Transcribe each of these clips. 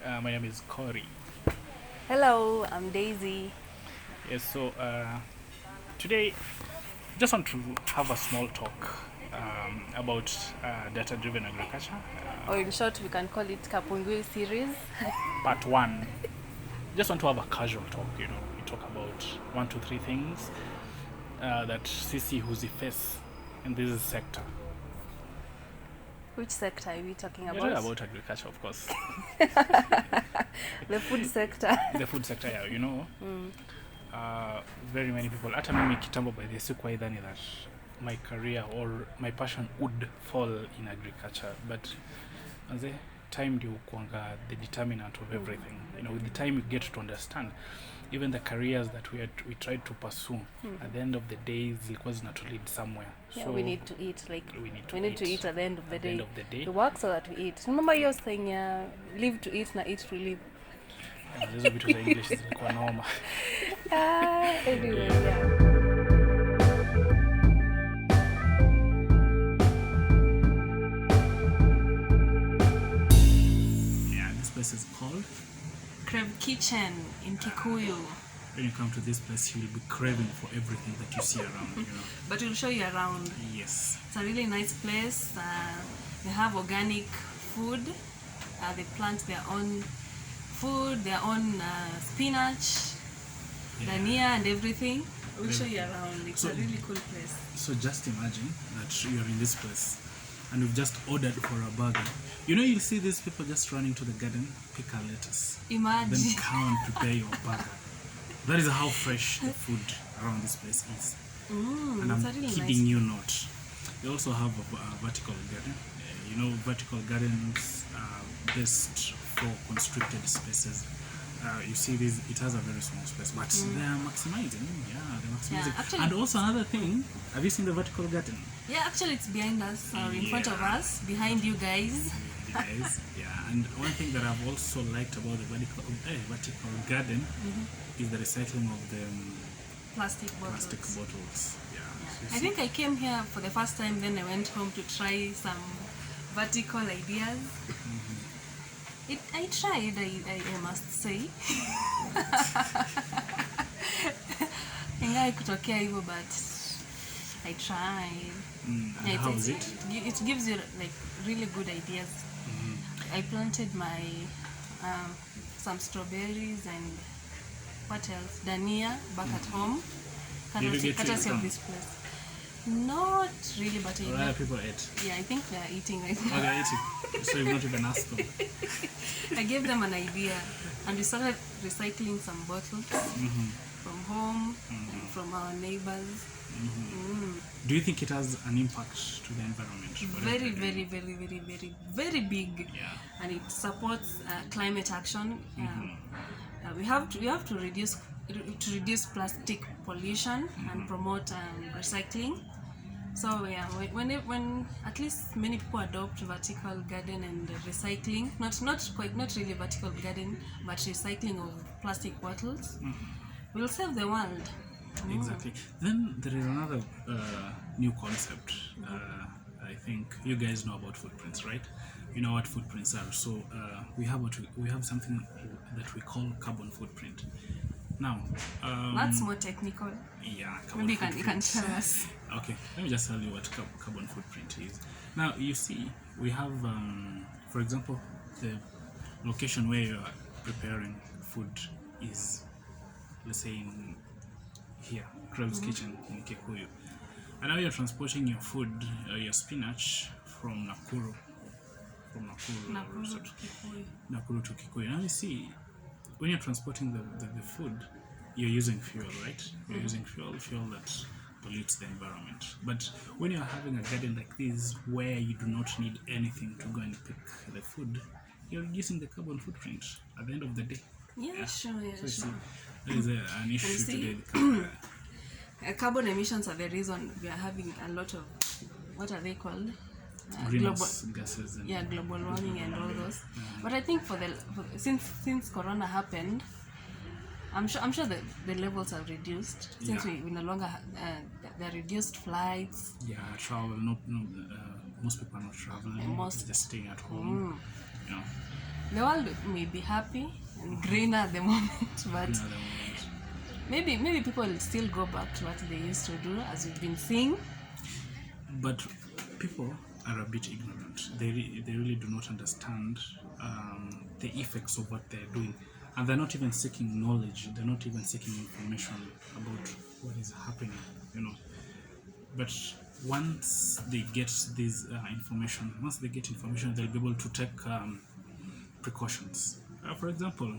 My name is Corey. Hello, I'm Daisy. Yes, so today just want to have a small talk about data-driven agriculture, Or in short, we can call it Kapungui series. part one. Just want to have a casual talk. We talk about 1 to 3 things that CC who's face in this sector. Which sector are we talking We're about? talking about agriculture, of course. The food sector. The food sector, yeah. Very many people, hata mimi kitambo by the sikuwa idhani that my career or my passion would fall in agriculture, but as a time ndio kuanga the determinant of everything. With the time you get to understand even the careers that we tried to pursue, at the end of the day zilikuwa zinatu lead somewhere. Yeah, So we need to eat. Like we need to eat at the end of the at the day. end of the day. We work so that we eat. Remember you're saying live to eat, na eat to live. Hizo vitu za English zilikuwa noma. Anyway, yeah. Yeah, this place is called. Crab Kitchen in Kikuyu. When you come to this place, you will be craving for everything that you see around. But we'll show you around. Yes. It's a really nice place. They have organic food. They plant their own food, their own spinach, dania and everything. We'll show you around. It's a really cool place. So just imagine that you're in this place and you've just ordered for a burger. You'll see these people just running to the garden, pick a lettuce, Imagine. then come and prepare your burger. That is how fresh the food around this place is. And I'm really kidding you not. They also have a vertical garden. Vertical gardens are best for constricted spaces. You see this, it has a very small space, but they are maximizing. They're maximizing. Yeah, actually, and also another thing, have you seen the vertical garden? Yeah, actually it's behind us, or in front of us, behind you guys. Guys, and one thing that I've also liked about the vertical garden is the recycling of the Plastic bottles. So I think I came here for the first time, then I went home to try some vertical ideas. I tried, I must say. Ingawa kutokea hivyo, but I tried. How is it? It gives you like really good ideas. I planted my some strawberries and what else? Dania back at home. Did you get to eat Courtesy of some? this place. Not really, but Other people ate. yeah, I think they are eating right Oh, now. they're eating. So you've not even asked them. I gave them an idea, and we started recycling some bottles from home and from our neighbors. Do you think it has an impact to the environment? Very, very, very, very, very, very big. Yeah. And it supports climate action. We have to reduce plastic pollution and promote recycling. So yeah, when at least many people adopt vertical garden and recycling, not really vertical garden, but recycling of plastic bottles, we'll save the world. Exactly. Then there is another new concept. I think you guys know about footprints, right? You know what footprints are. So we have something that we call carbon footprint. Now, That's more technical. yeah, carbon Maybe footprint. you can tell us. Okay, let me just tell you what carbon footprint is. Now, you see, we have, for example, the location where you are preparing food is, let's say, in here, Crab's Kitchen in Kikuyu. And now you're transporting your food, your spinach from Nakuru to Kikuyu. Now you see, when you're transporting the food, you're using fuel, right? You're using fuel that pollutes the environment. But when you're having a garden like this, where you do not need anything to go and pick the food, you're reducing the carbon footprint at the end of the day. Yeah, sure. So you see, there is an issue see, today. Carbon emissions are the reason we are having a lot of, what are they called? Greenhouse gases. And Global warming and all those. But I think since Corona happened, I'm sure that the levels have reduced since we no longer there are reduced flights. Yeah, travel. No, most people are not traveling. Just staying at home. the world may be happy and greener at the moment, but maybe people will still go back to what they used to do, as we've been seeing. But people are a bit ignorant. They really do not understand the effects of what they're doing, and they're not even seeking knowledge. They're not even seeking information about what is happening, you know. But once they get this information, they'll be able to take precautions. For example,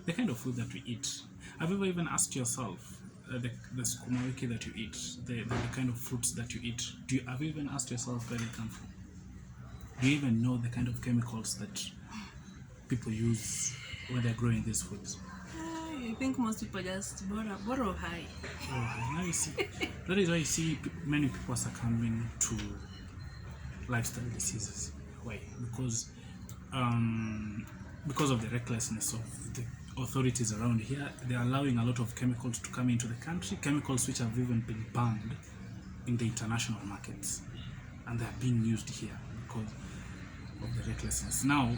the kind of food that we eat. Have you ever even asked yourself the sukuma wiki that you eat, the kind of fruits that you eat? Have you even asked yourself where they come from? Do you even know the kind of chemicals that people use when they're growing these foods? I think most people just borrow high. Now you see, that is why you see many people are succumbing to lifestyle diseases. Why? Because of the recklessness of the authorities around here. They're allowing a lot of chemicals to come into the country, chemicals which have even been banned in the international markets, and they're being used here because of the recklessness. Now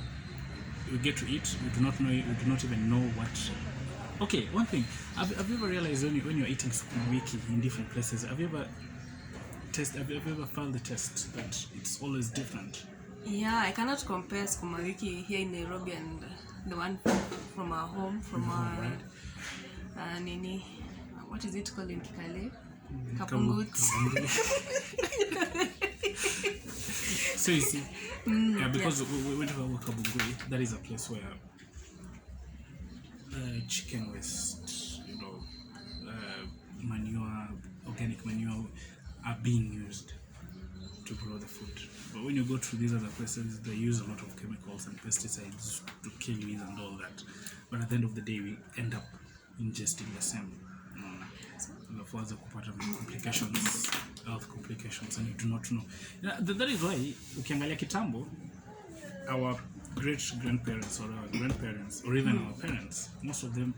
we get to eat, we do not even know what. Okay, one thing, have you ever realized when you're eating sukuma wiki in different places, have you ever felt the taste that it's always different? Yeah, I cannot compare sukuma wiki here in Nairobi and the one from our home, nini, what is it called in Kikale? Kapungui. So you see, because we went to Kapungui, that is a place where chicken waste, manure, organic manure are being used to grow the food. But when you go to these other places, they use a lot of chemicals and pesticides to kill weeds and all that. But at the end of the day, we end up ingesting the same. Further complications, health complications, and you do not know. That is why, ukiangalia kitambo, our great-grandparents or our grandparents or even our parents, most of them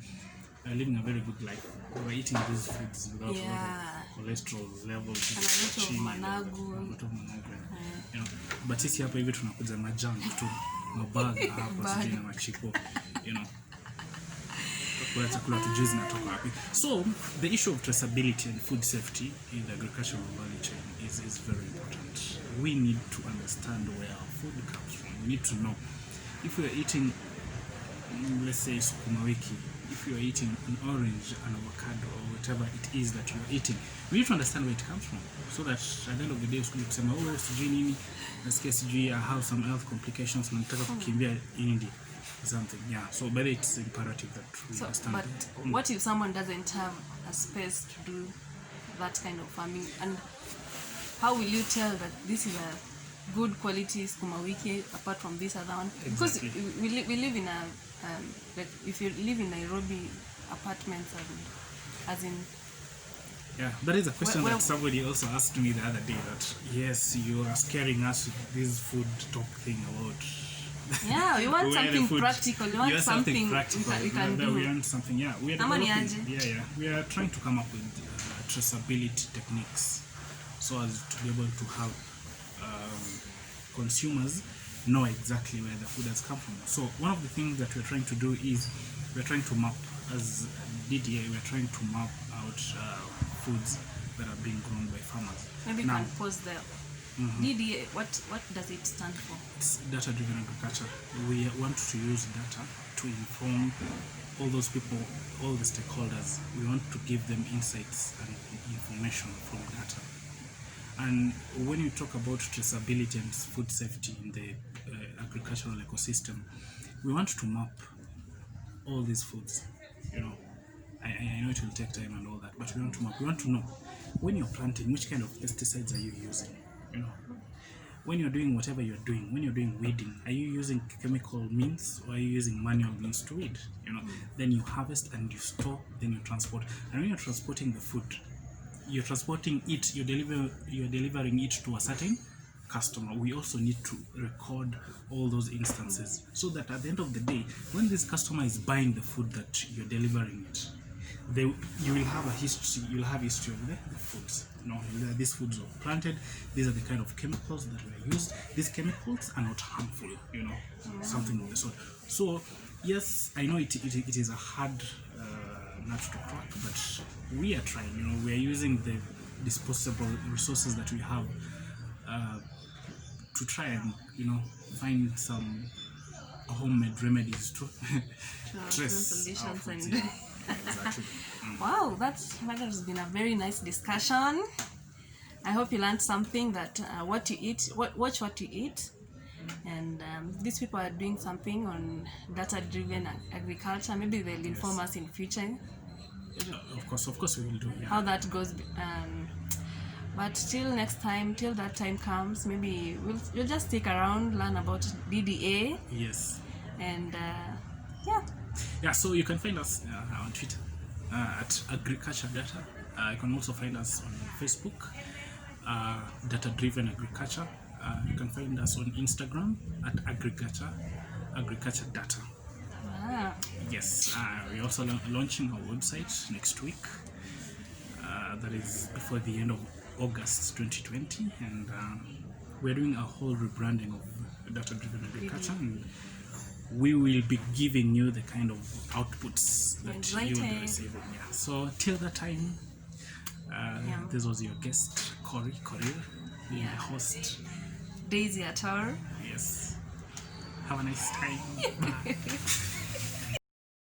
are living a very good life. They were eating these foods without a lot of cholesterol levels, and a lot of managu. You know. But sisi hapa hivi tunakuja majunk tu, mabaga hapa sijui na machiko, you know. So the issue of traceability and food safety in the agricultural value chain is very important. We need to understand where our food comes from. We need to know if we are eating, let's say, sukuma wiki, if you are eating an orange, an avocado, or whatever it is that you are eating, we need to understand where it comes from, so that at the end of the day, kusema sijui nini, nasikia sijui I have some health complications na nataka kukimbia India. Something, yeah. So, but it's imperative that we understand. But what if someone doesn't have a space to do that kind of farming, and how will you tell that this is a good quality sukuma wiki apart from this other one? Exactly. Because we live in a like if you live in Nairobi apartments, as in. Yeah, that is a question that somebody also asked me the other day. That yes, you are scaring us with this food talk thing about. Yeah, we want something practical. We want something practical. We can do. We want something. Yeah, we are developing. We are trying to come up with traceability techniques, so as to be able to have consumers know exactly where the food has come from. So one of the things that we're trying to do is we're trying to map, as DDA, we're trying to map out foods that are being grown by farmers. Maybe you can pause there. DDA, what does it stand for? It's data-driven agriculture. We want to use data to inform all those people, all the stakeholders. We want to give them insights and information from data. And when you talk about traceability and food safety in the agricultural ecosystem, we want to map all these foods. You know, I know it will take time and all that, but we want to map. We want to know when you're planting, which kind of pesticides are you using? You know, when you're doing whatever you're doing, when you're doing weeding, are you using chemical means or are you using manual means to weed? You know, then you harvest and you store, then you transport. And when you're transporting the food, you're transporting it, you're delivering it to a certain customer. We also need to record all those instances so that at the end of the day, when this customer is buying the food that you're delivering it, you will have a history. You'll have history of the foods. these foods were planted. These are the kind of chemicals that were used. These chemicals are not harmful, something of the sort. So yes, I know it is a hard nut to crack, but we are trying. We are using the disposable resources that we have to try and find some homemade remedies to trace solutions our foods. and Yeah, exactly. wow, that has been a very nice discussion. I hope you learned something, that what you eat, watch what you eat, and these people are doing something on data-driven agriculture. Maybe they'll inform us in future Of course we will do. Yeah. how that goes. But till that time comes, maybe we'll just stick around, learn about DDA. Yes. And Yeah, so you can find us on Twitter at Agriculture Data. You can also find us on Facebook, Data Driven Agriculture. You can find us on Instagram at Agriculture Data. Yes, we're also launching our website next week. That is before the end of August 2020, and we're doing a whole rebranding of Data Driven Agriculture. And we will be giving you the kind of outputs that you will be receiving. Yeah. So till that time, this was your guest, Korir, the host. Daisy Atar. Yes. Have a nice time. Bye.